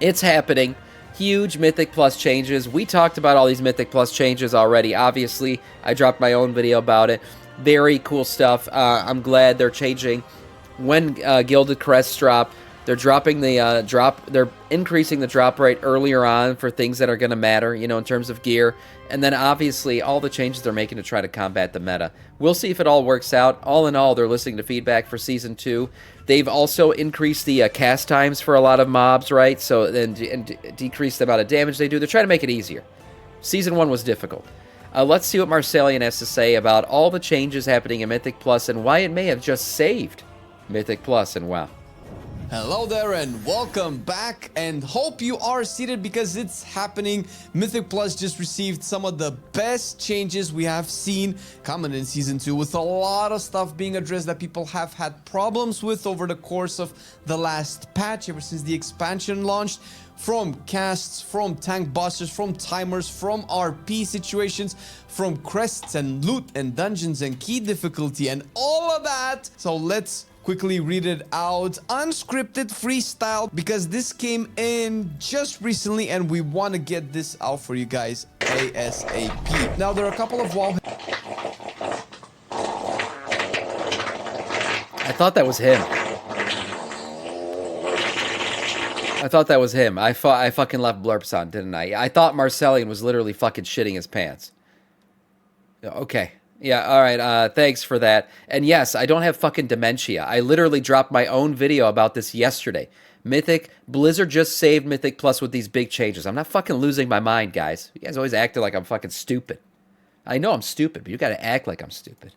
It's happening. Huge Mythic Plus changes. We talked about all these Mythic Plus changes already. Obviously, I dropped my own video about it. Very cool stuff. I'm glad they're changing when Gilded Crests drop. They're dropping the they're increasing the drop rate earlier on for things that are going to matter, you know, in terms of gear. And then obviously all the changes they're making to try to combat the meta. We'll see if it all works out. All in all, they're listening to feedback for Season 2. They've also increased the cast times for a lot of mobs, right? So and decreased the amount of damage they do. They're trying to make it easier. Season 1 was difficult. Let's see what Marcellian has to say about all the changes happening in Mythic Plus and why it may have just saved Mythic Plus and WoW. Hello there and welcome back, and hope you are seated because it's happening. Mythic Plus just received some of the best changes we have seen coming in Season 2, with a lot of stuff being addressed that people have had problems with over the course of the last patch, ever since the expansion launched. From casts, from tank busters, from timers, from RP situations, from crests and loot and dungeons and key difficulty and all of that. So let's quickly read it out. Unscripted freestyle, because this came in just recently and we want to get this out for you guys ASAP. Now there are a couple of WoW. I thought that was him. I fucking left blurps on, didn't I? I thought Marcellian was literally fucking shitting his pants. Okay. Yeah, all right, thanks for that. And yes, I don't have fucking dementia. I literally dropped my own video about this yesterday. Blizzard just saved Mythic Plus with these big changes. I'm not fucking losing my mind, guys. You guys always acting like I'm fucking stupid. I know I'm stupid, but you gotta act like I'm stupid.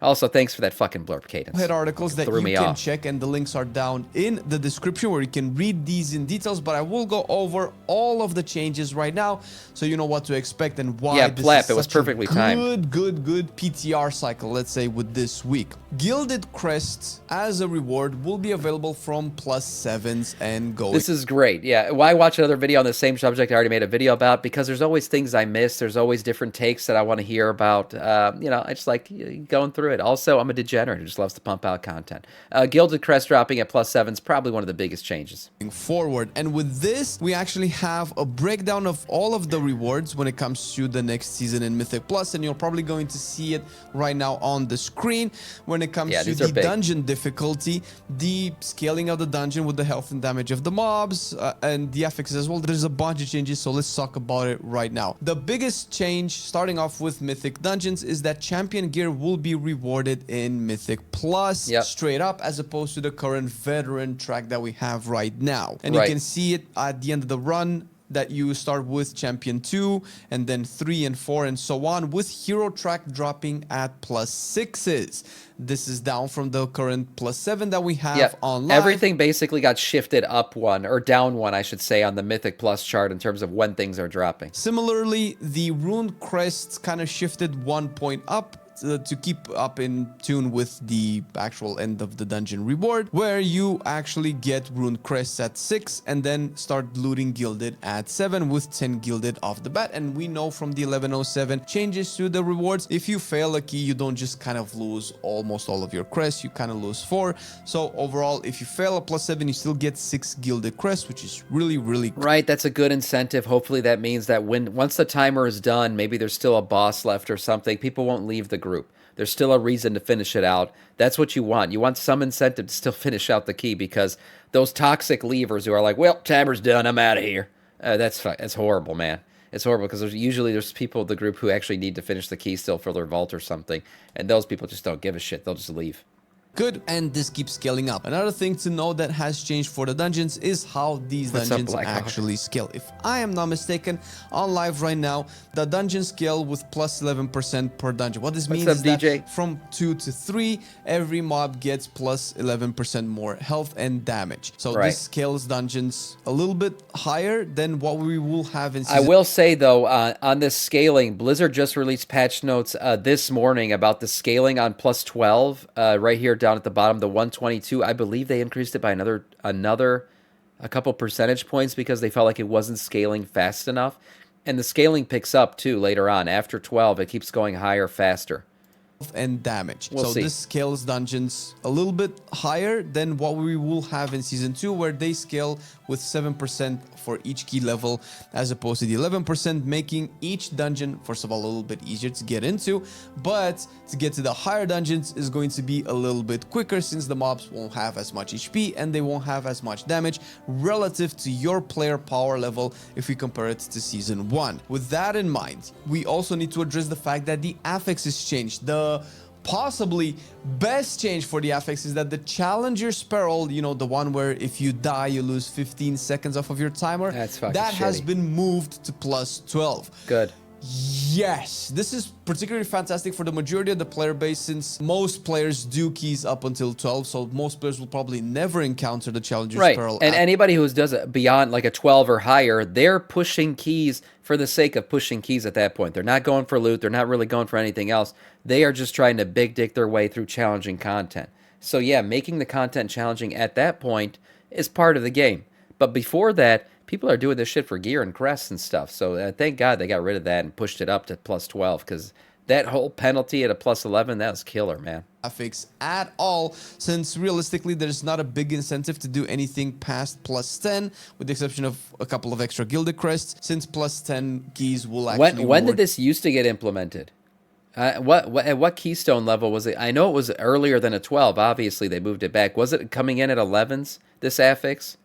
Also, thanks for that fucking blurb cadence. Head articles that you can check, and the links are down in the description where you can read these in details, but I will go over all of the changes right now so you know what to expect and why this is it was perfectly timed. Good PTR cycle, let's say, with this week. Gilded Crests as a reward will be available from +7s and going. This is great. Yeah, why watch another video on the same subject I already made a video about? Because there's always things I miss. There's always different takes that I want to hear about. You know, I just like going through it. Also, I'm a degenerate who just loves to pump out content. Gilded Crest dropping at +7 is probably one of the biggest changes. Forward. And with this, we actually have a breakdown of all of the rewards when it comes to the next season in Mythic Plus, and you're probably going to see it right now on the screen. When it comes to the dungeon difficulty, the scaling of the dungeon with the health and damage of the mobs, and the affixes as well, there's a bunch of changes, so let's talk about it right now. The biggest change, starting off with Mythic Dungeons, is that champion gear will be rewarded in Mythic Plus straight up, as opposed to the current veteran track that we have right now. And you can see it at the end of the run that you start with champion 2 and then 3 and 4 and so on, with hero track dropping at +6s. This is down from the current +7 that we have online. Everything basically got shifted up one, or down one, I should say, on the Mythic Plus chart in terms of when things are dropping. Similarly, the rune crests kind of shifted 1 point up to keep up in tune with the actual end of the dungeon reward, where you actually get rune crests at 6 and then start looting gilded at 7 with 10 gilded off the bat. And we know from the 1107 changes to the rewards, if you fail a key, you don't just kind of lose almost all of your crests, you kind of lose 4. So overall, if you fail a +7, you still get 6 gilded crests, which is really cool. Right, that's a good incentive. Hopefully that means that once the timer is done, maybe there's still a boss left or something, people won't leave the group. There's still a reason to finish it out. That's what you want. You want some incentive to still finish out the key, because those toxic leavers who are like, well, timer's done, I'm out of here. That's horrible, man. It's horrible, because there's people in the group who actually need to finish the key still for their vault or something, and those people just don't give a shit. They'll just leave. Good, and this keeps scaling up. Another thing to know that has changed for the dungeons is how these dungeons actually scale. If I am not mistaken, on live right now, the dungeon scale with +11% per dungeon. What this means is that from 2 to 3, every mob gets +11% more health and damage. So this scales dungeons a little bit higher than what we will have in season. I will say, though, on this scaling, Blizzard just released patch notes this morning about the scaling on +12 right here down at the bottom, the 122. I believe they increased it by a couple percentage points because they felt like it wasn't scaling fast enough. And the scaling picks up too later on. After 12, it keeps going higher faster. And damage. So this scales dungeons a little bit higher than what we will have in season 2, where they scale with 7% for each key level as opposed to the 11%, making each dungeon, first of all, a little bit easier to get into, but to get to the higher dungeons is going to be a little bit quicker since the mobs won't have as much HP and they won't have as much damage relative to your player power level if we compare it to Season 1. With that in mind, we also need to address the fact that the affixes changed. The possibly best change for the affix is that the Challenger's Peril, you know, the one where if you die you lose 15 seconds off of your timer, that has been moved to plus 12. Good. Yes, this is particularly fantastic for the majority of the player base since most players do keys up until 12, so most players will probably never encounter the Challenger's Peril. And anybody who does it beyond like a 12 or higher, they're pushing keys for the sake of pushing keys at that point. They're not going for loot. They're not really going for anything else. They are just trying to big dick their way through challenging content. So yeah, making the content challenging at that point is part of the game. But before that, people are doing this shit for gear and crests and stuff. So thank God they got rid of that and pushed it up to plus 12 because that whole penalty at a plus 11, that was killer, man. Affix at all, since realistically there's not a big incentive to do anything past plus 10, with the exception of a couple of extra gilded crests, since plus 10 keys will actually When did this used to get implemented? At what keystone level was it? I know it was earlier than a 12. Obviously, they moved it back. Was it coming in at 11s, this affix?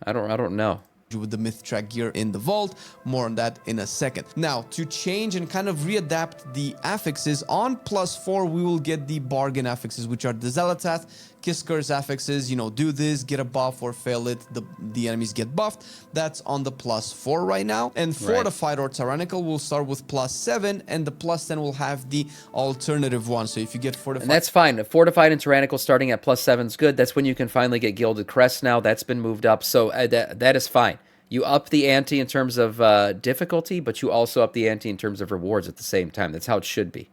I don't know. With the myth track gear in the vault, more on that in a second. Now, to change and kind of readapt the affixes, on plus 4 we will get the bargain affixes, which are the Zelatath, Kisker's affixes, you know, do this, get a buff or fail it, the enemies get buffed. That's on the plus 4 right now. And Fortified or Tyrannical will start with plus 7, and the plus 10 will have the alternative one. So if you get Fortified... And that's fine. Fortified and Tyrannical starting at plus 7 is good. That's when you can finally get Gilded Crest now. That's been moved up. So that is fine. You up the ante in terms of difficulty, but you also up the ante in terms of rewards at the same time. That's how it should be.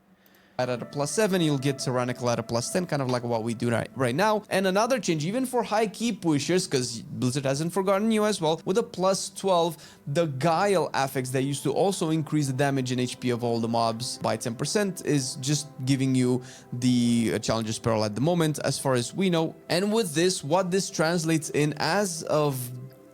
At a plus 7, you'll get Tyrannical at a plus 10, kind of like what we do right now. And another change, even for high key pushers, because Blizzard hasn't forgotten you as well, with a plus 12, the Guile affix that used to also increase the damage and HP of all the mobs by 10% is just giving you the Challenger's Peril at the moment, as far as we know. And with this, what this translates in as of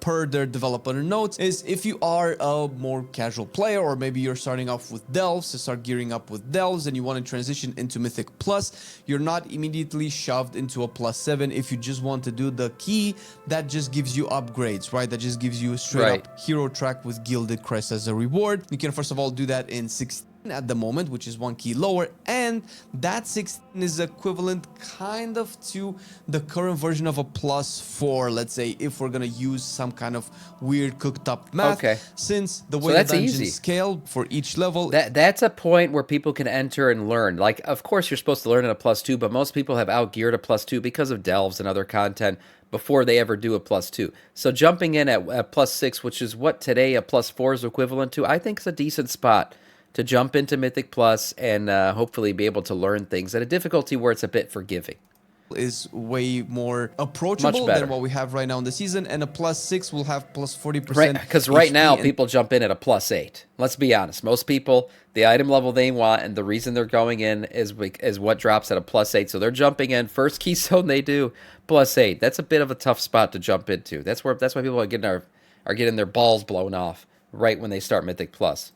per their developer notes is if you are a more casual player, or maybe you're starting off with Delves, to start gearing up with Delves and you want to transition into Mythic Plus, you're not immediately shoved into a plus 7 if you just want to do the key that just gives you upgrades, right? That just gives you a straight up hero track with Gilded Crest as a reward. You can first of all do that in 16 at the moment, which is 1 key lower, and that 16 is equivalent kind of to the current version of a plus 4, let's say, if we're gonna use some kind of weird cooked up math. Since the way the dungeons scale for each level, that's a point where people can enter and learn. Like, of course you're supposed to learn at a plus 2, but most people have outgeared a plus 2 because of delves and other content before they ever do a plus 2. So jumping in at plus 6, which is what today a plus 4 is equivalent to, I think is a decent spot to jump into Mythic Plus and hopefully be able to learn things at a difficulty where it's a bit forgiving. Is way more approachable than what we have right now in the season, and a plus 6 will have plus 40%. Right, because right now people jump in at a plus 8. Let's be honest. Most people, the item level they want and the reason they're going in is what drops at a plus 8. So they're jumping in, first keystone they do, plus 8. That's a bit of a tough spot to jump into. That's why people are getting their balls blown off right when they start Mythic Plus.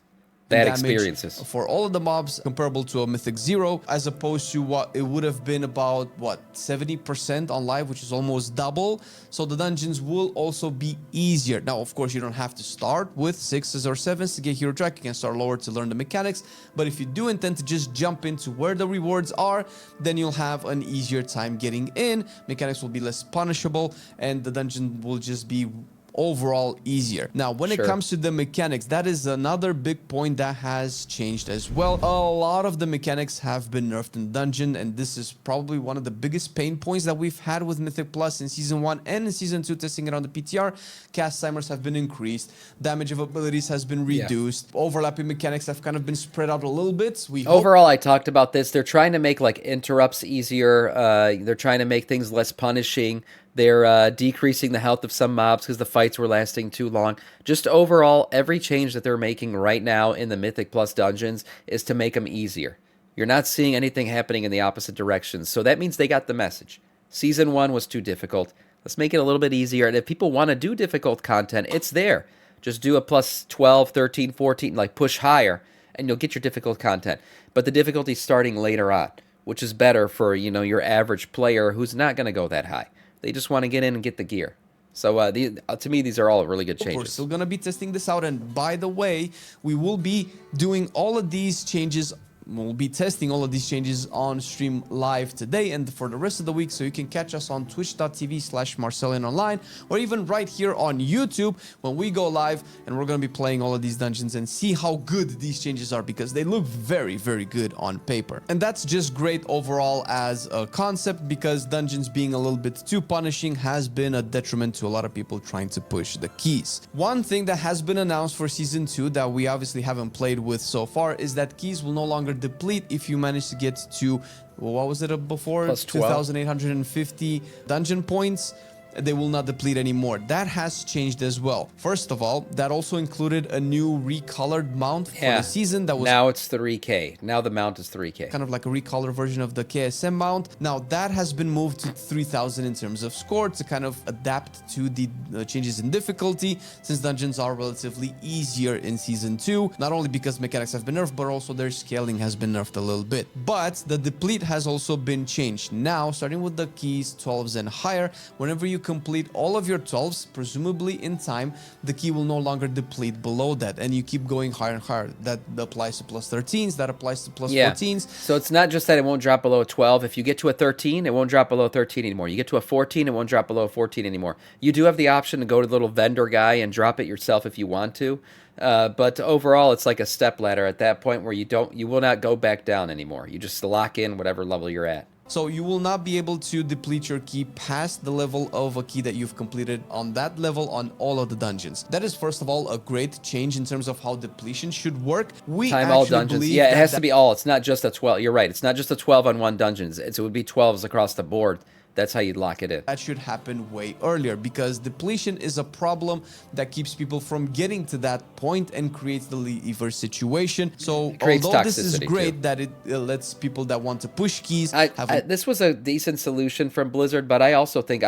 Bad experiences for all of the mobs comparable to a Mythic 0, as opposed to what it would have been about 70% on live, which is almost double. So the dungeons will also be easier. Now, of course, you don't have to start with 6s or 7s to get hero track. You can start lower to learn the mechanics, but if you do intend to just jump into where the rewards are, then you'll have an easier time getting in. Mechanics will be less punishable, and the dungeon will just be overall easier. Now, when it comes to the mechanics, that is another big point that has changed as well. A lot of the mechanics have been nerfed in dungeon, and this is probably one of the biggest pain points that we've had with Mythic Plus in Season 1 and in Season 2 testing it on the PTR. Cast timers have been increased, damage of abilities has been reduced, overlapping mechanics have kind of been spread out a little bit. Overall, I talked about this. They're trying to make like interrupts easier. They're trying to make things less punishing. They're decreasing the health of some mobs because the fights were lasting too long. Just overall, every change that they're making right now in the Mythic Plus dungeons is to make them easier. You're not seeing anything happening in the opposite direction, so that means they got the message. Season 1 was too difficult. Let's make it a little bit easier. And if people want to do difficult content, it's there. Just do a plus 12, 13, 14, like push higher, and you'll get your difficult content. But the difficulty's starting later on, which is better for, you know, your average player who's not going to go that high. They just want to get in and get the gear. So to me, these are all really good changes. We're still going to be testing this out. And by the way, we will be doing all of these changes. We'll be testing all of these changes on stream live today and for the rest of the week, so you can catch us on twitch.tv/MarcellianOnline, or even right here on YouTube when we go live, and we're going to be playing all of these dungeons and see how good these changes are, because they look very, very good on paper. And that's just great overall as a concept, because dungeons being a little bit too punishing has been a detriment to a lot of people trying to push the keys. One thing that has been announced for Season 2 that we obviously haven't played with so far is that keys will no longer deplete if you manage to get to, what was it before? Plus 12. 2,850 dungeon points. They will not deplete anymore. That has changed as well. First of all, that also included a new recolored mount for the season. That was now it's 3K. Now the mount is 3K. Kind of like a recolor version of the KSM mount. Now that has been moved to 3,000 in terms of score to kind of adapt to the changes in difficulty, since dungeons are relatively easier in Season 2. Not only because mechanics have been nerfed, but also their scaling has been nerfed a little bit. But the deplete has also been changed. Now, starting with the keys 12s and higher, whenever you complete all of your 12s, presumably in time, the key will no longer deplete below that, and you keep going higher and higher. That applies to plus 13s, that applies to plus 14s. So it's not just that it won't drop below 12. If you get to a 13, it won't drop below 13 anymore. You get to a 14, it won't drop below 14 anymore. You do have the option to go to the little vendor guy and drop it yourself if you want to. But overall, it's like a step ladder at that point where you will not go back down anymore. You just lock in whatever level you're at. So you will not be able to deplete your key past the level of a key that you've completed on that level on all of the dungeons. That is, first of all, a great change in terms of how depletion should work. We time all dungeons. Yeah, it has to be all. It's not just a 12. You're right. It's not just a 12 on one dungeons. It would be 12s across the board. That's how you'd lock it in. That should happen way earlier, because depletion is a problem that keeps people from getting to that point and creates the lever situation. So although this is great that it lets people that want to push keys this was a decent solution from Blizzard, but I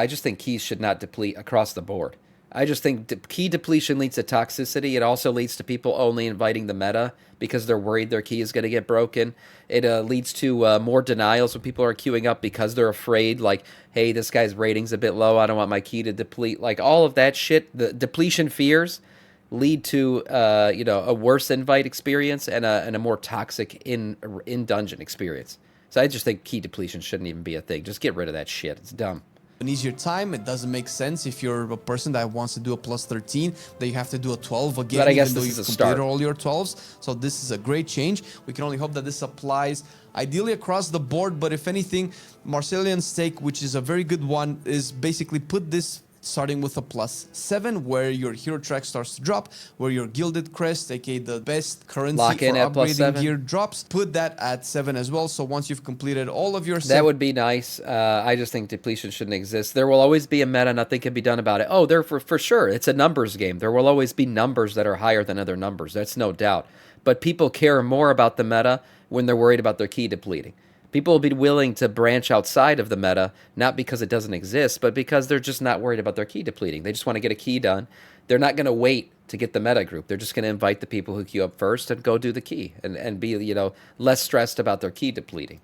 just think keys should not deplete across the board. I just think key depletion leads to toxicity. It also leads to people only inviting the meta because they're worried their key is going to get broken. It leads to more denials when people are queuing up because they're afraid, like, hey, this guy's rating's a bit low, I don't want my key to deplete. Like, all of that shit, the depletion fears lead to a worse invite experience and a more toxic in-dungeon experience. So I just think key depletion shouldn't even be a thing. Just get rid of that shit. It's dumb. An easier time. It doesn't make sense if you're a person that wants to do a plus 13 that you have to do a 12 again, but I guess even though you've completed all your 12s. So this is a great change. We can only hope that this applies ideally across the board, but if anything, Marcellian's take, which is a very good one, is basically put this starting with a plus 7, where your hero track starts to drop, where your gilded crest, aka the best currency for upgrading gear, drops. Put that at 7 as well, so once you've completed all of your that would be nice. I just think depletion shouldn't exist. There will always be a meta, nothing can be done about it. Oh, there for sure, it's a numbers game. There will always be numbers that are higher than other numbers, that's no doubt. But people care more about the meta when they're worried about their key depleting. People will be willing to branch outside of the meta, not because it doesn't exist, but because they're just not worried about their key depleting. They just want to get a key done. They're not going to wait to get the meta group. They're just going to invite the people who queue up first and go do the key and be, less stressed about their key depleting.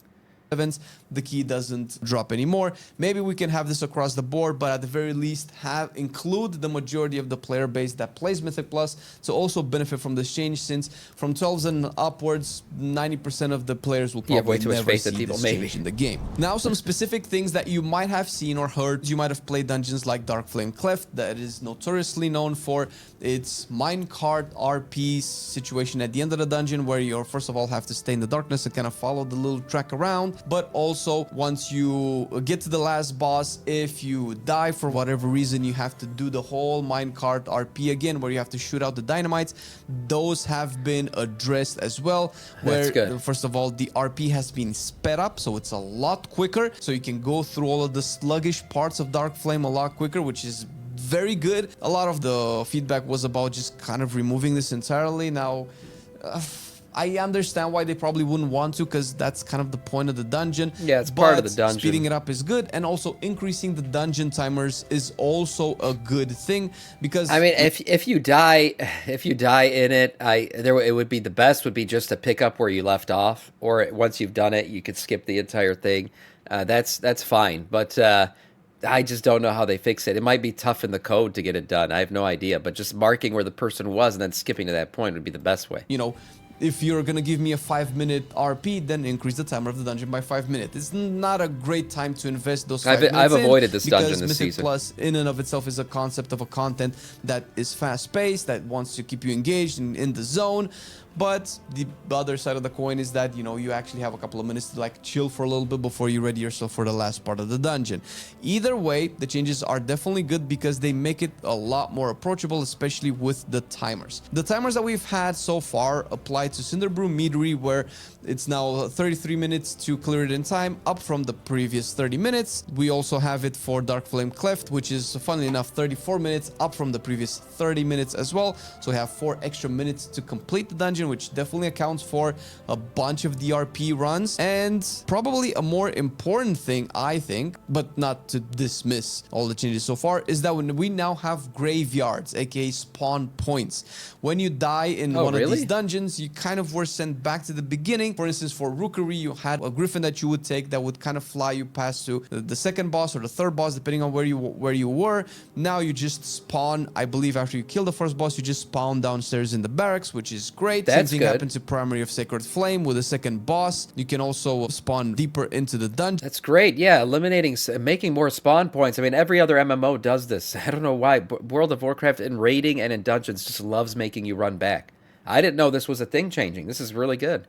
The key doesn't drop anymore. Maybe we can have this across the board, but at the very least include the majority of the player base that plays Mythic Plus to also benefit from this change, since from 12s and upwards, 90% of the players will probably never see this change in the game. Now, some specific things that you might have seen or heard. You might have played dungeons like Dark Flame Cleft, that is notoriously known for its minecart RP situation at the end of the dungeon, where you first of all have to stay in the darkness and kind of follow the little track around. But also, once you get to the last boss, if you die for whatever reason, you have to do the whole minecart RP again, where you have to shoot out the dynamites. Those have been addressed as well, where first of all, the RP has been sped up, so it's a lot quicker, so you can go through all of the sluggish parts of Dark Flame a lot quicker, which is very good. A lot of the feedback was about just kind of removing this entirely. Now, I understand why they probably wouldn't want to, because that's kind of the point of the dungeon. Yeah, it's part of the dungeon. Speeding it up is good, and also increasing the dungeon timers is also a good thing, because I mean, if you die in it, it would be the best would be just to pick up where you left off, or once you've done it, you could skip the entire thing. That's fine, but I just don't know how they fix it. It might be tough in the code to get it done. I have no idea, but just marking where the person was and then skipping to that point would be the best way. You know, if you're gonna give me a 5-minute RP, then increase the timer of the dungeon by 5 minutes. It's not a great time to invest those 5 minutes. I've avoided this dungeon this Mythic season. Plus, in and of itself, is a concept of a content that is fast-paced, that wants to keep you engaged in the zone. But the other side of the coin is that, you know, you actually have a couple of minutes to like chill for a little bit before you ready yourself for the last part of the dungeon. Either way, the changes are definitely good because they make it a lot more approachable, especially with the timers. The timers that we've had so far apply to Cinderbrew Meadery, where it's now 33 minutes to clear it in time, up from the previous 30 minutes. We also have it for Darkflame Cleft, which is, funnily enough, 34 minutes, up from the previous 30 minutes as well. So we have 4 extra minutes to complete the dungeon, which definitely accounts for a bunch of DRP runs. And probably a more important thing, I think, but not to dismiss all the changes so far, is that when we now have graveyards, aka spawn points. When you die in one of these dungeons, you kind of were sent back to the beginning. For instance, for Rookery, you had a griffin that you would take that would kind of fly you past to the second boss or the third boss, depending on where you were. Now you just spawn, I believe after you kill the first boss, you just spawn downstairs in the barracks, which is great. That's Same thing good. happens to Primary of Sacred Flame with the second boss. You can also spawn deeper into the dungeon. That's great. Yeah, making more spawn points. I mean, every other MMO does this. I don't know why, but World of Warcraft in raiding and in dungeons just loves making you run back. I didn't know this was a thing changing. This is really good.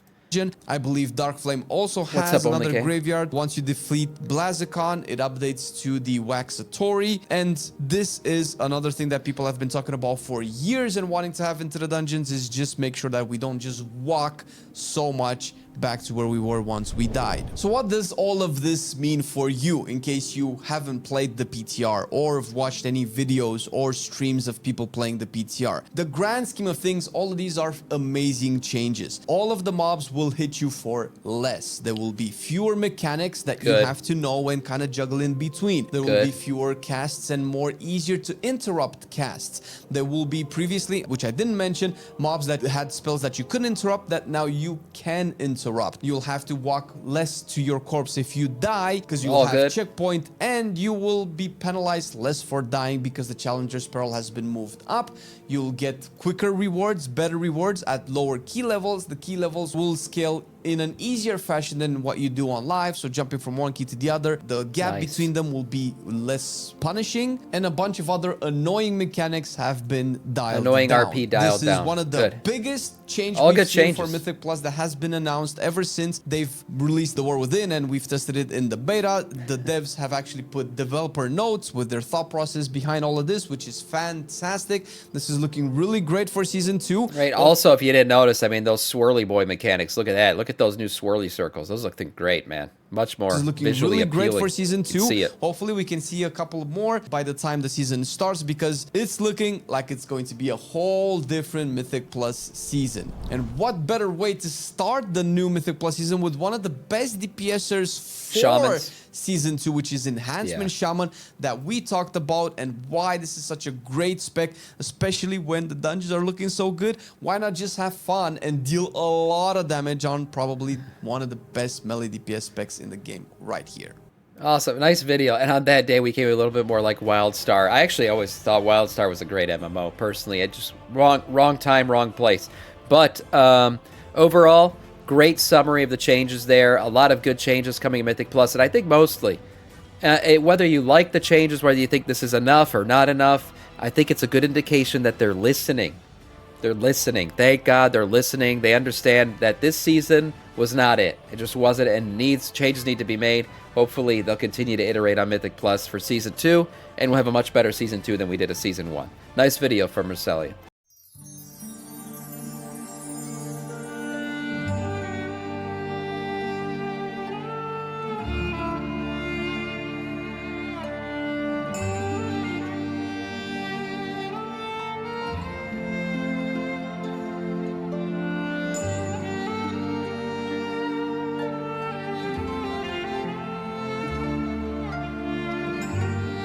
I believe Darkflame also has another graveyard. Once you defeat Blazicon, it updates to the Waxatory. And this is another thing that people have been talking about for years and wanting to have into the dungeons, is just make sure that we don't just walk so much back to where we were once we died. So what does all of this mean for you, in case you haven't played the PTR or have watched any videos or streams of people playing the PTR? The grand scheme of things, all of these are amazing changes. All of the mobs will hit you for less. There will be fewer mechanics that you have to know and kind of juggle in between. There will be fewer casts and more easier to interrupt casts. There will be previously, which I didn't mention, mobs that had spells that you couldn't interrupt that now you can interrupt. You'll have to walk less to your corpse if you die, because you'll have checkpoint, and you will be penalized less for dying because the Challenger's Peril has been moved up. You'll get quicker rewards, better rewards at lower key levels. The key levels will scale in an easier fashion than what you do on live, so jumping from one key to the other, the gap between them will be less punishing, and a bunch of other annoying mechanics have been dialed down. RP dialed down. This is one of the biggest changes we've seen for Mythic Plus that has been announced ever since they've released the War Within, and we've tested it in the beta. The devs have actually put developer notes with their thought process behind all of this, which is fantastic. This is looking really great for Season 2. Right, also, if you didn't notice, I mean, those swirly boy mechanics, look at that. Look at those new swirly circles. Those look great, man. Much more visually appealing. Great for Season 2. See it. Hopefully we can see a couple more by the time the season starts, because it's looking like it's going to be a whole different Mythic Plus season. And what better way to start the new Mythic Plus season with one of the best DPSers for Season 2, which is Enhancement Shaman, that we talked about, and why this is such a great spec, especially when the dungeons are looking so good. Why not just have fun and deal a lot of damage on probably one of the best melee DPS specs in the game right here. Awesome. Nice video. And on that day, we came a little bit more like WildStar. I actually always thought WildStar was a great MMO, personally. It just wrong time, wrong place. But overall, great summary of the changes there. A lot of good changes coming in Mythic Plus. And I think mostly, whether you like the changes, whether you think this is enough or not enough, I think it's a good indication that they're listening. They're listening. Thank God they're listening. They understand that this season was not it. It just wasn't, and changes need to be made. Hopefully, they'll continue to iterate on Mythic Plus for Season 2, and we'll have a much better Season 2 than we did a Season 1. Nice video from Marcellia.